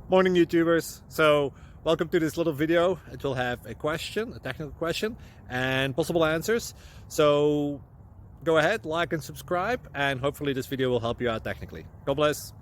Morning YouTubers. So welcome to this little video. It will have a question, a technical question, and possible answers. So go ahead, like and subscribe, and hopefully this video will help you out technically. God bless.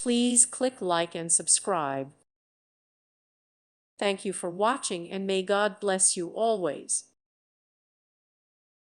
Please click like and subscribe. Thank you for watching, and may God bless you always.